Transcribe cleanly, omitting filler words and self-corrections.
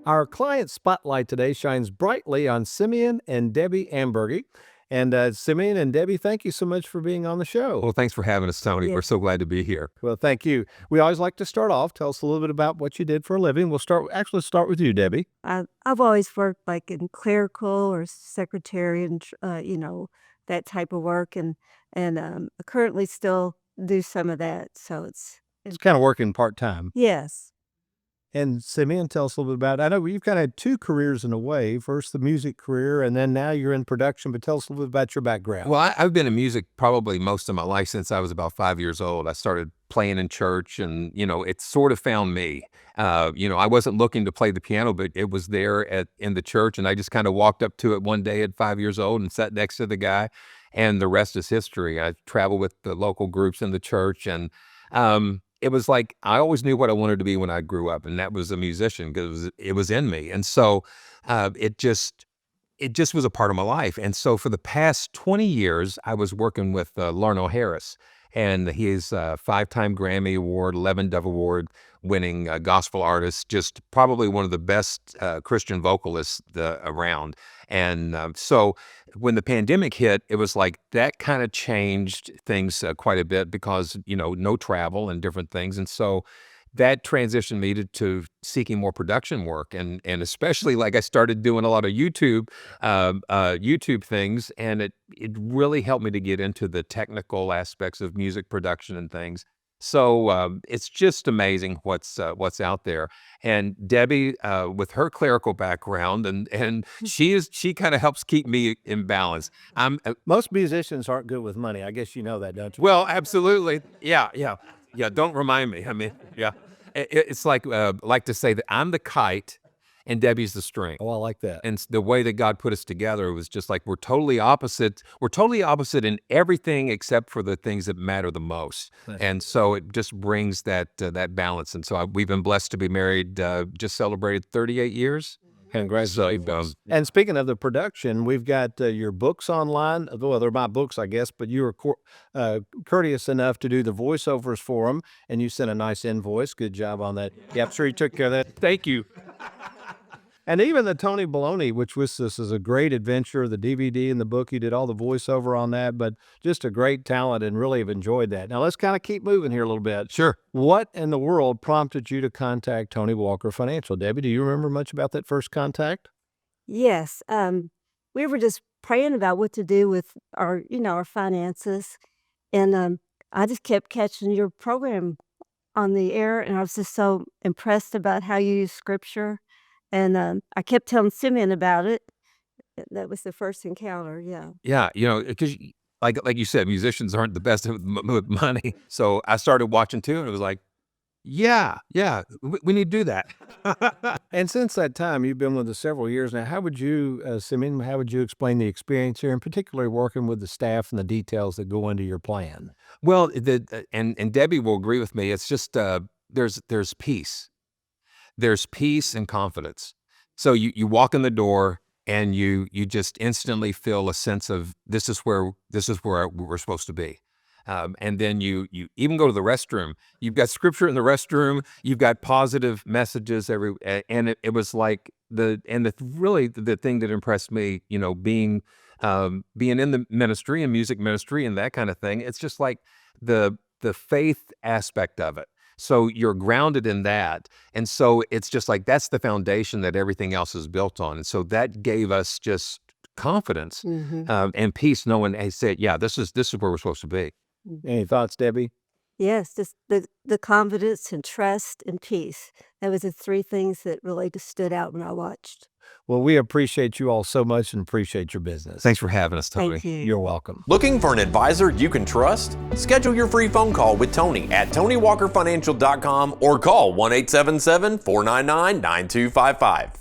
Our client spotlight today shines brightly on Simeon and Debbie Amburgey. And Simeon and Debbie, thank you so much for being on the show. Well, thanks for having us, Tony. Yeah. We're so glad to be here. Well, thank you. We always like to start off. Tell us a little bit about what you did for a living. We'll start with you, Debbie. I've always worked like in clerical or secretary and that type of work, and I currently still do some of that. So It's kind of working part-time. yes, And Simeon, tell us a little bit about, I know you've kind of had two careers in a way. First, the music career, and then now you're in production. But tell us a little bit about your background. Well, I've been in music probably most of my life since I was about 5 years old. I started playing in church, and it sort of found me. I wasn't looking to play the piano, but it was there in the church, and I just kind of walked up to it one day at 5 years old and sat next to the guy, and the rest is history. I traveled with the local groups in the church, and it was like I always knew what I wanted to be when I grew up, and that was a musician because it was in me. And so it just was a part of my life. And so for the past 20 years, I was working with Lar Harris, and he is a 5-time Grammy Award, 11 Dove Award winning gospel artist, just probably one of the best Christian vocalists around. And so when the pandemic hit, it was like that kind of changed things quite a bit because, no travel and different things. And so that transitioned me seeking more production work, and especially like I started doing a lot of YouTube things, and it really helped me to get into the technical aspects of music production and things. So it's just amazing what's out there. And Debbie, with her clerical background, and she kind of helps keep me in balance. Most musicians aren't good with money. I guess you know that, don't you? Well, absolutely. Yeah. Don't remind me. I mean, yeah. It's like to say that I'm the kite and Debbie's the string. Oh, I like that. And the way that God put us together was just like we're totally opposite. We're totally opposite in everything except for the things that matter the most. And so it just brings that balance. And so we've been blessed to be married. Just celebrated 38 years. Congratulations. And speaking of the production, we've got your books online. Well, they're my books, I guess, but you were courteous enough to do the voiceovers for them, and you sent a nice invoice. Good job on that. Yeah, I'm sure you took care of that. Thank you. And even the Tony Baloney, which was this is a great adventure, the DVD and the book, you did all the voiceover on that, but just a great talent and really have enjoyed that. Now let's kind of keep moving here a little bit. Sure. What in the world prompted you to contact Tony Walker Financial? Debbie, do you remember much about that first contact? yes. We were just praying about what to do with our finances, and I just kept catching your program on the air, and I was just so impressed about how you use scripture. And I kept telling Simeon about it. That was the first encounter. Yeah. Yeah, because like you said, musicians aren't the best with money. So I started watching too, and it was like, yeah, we need to do that. And since that time, you've been with us several years now. How would you, Simeon, how would you explain the experience here, and particularly working with the staff and the details that go into your plan? Well, and Debbie will agree with me. It's just there's peace. There's peace and confidence. So you walk in the door and you just instantly feel a sense of this is where we're supposed to be. And then you even go to the restroom. You've got scripture in the restroom. You've got positive messages and it was like the thing that impressed me, being in the ministry and music ministry and that kind of thing. It's just like the faith aspect of it. So you're grounded in that. And so it's just like that's the foundation that everything else is built on. And so that gave us just confidence and peace, knowing, hey, said, yeah, this is where we're supposed to be. Any thoughts, Debbie? Yes, just the confidence and trust and peace. That was the three things that really just stood out when I watched. Well, we appreciate you all so much and appreciate your business. Thanks for having us, Tony. Thank you. You're welcome. Looking for an advisor you can trust? Schedule your free phone call with Tony at TonyWalkerFinancial.com or call 1-877-499-9255.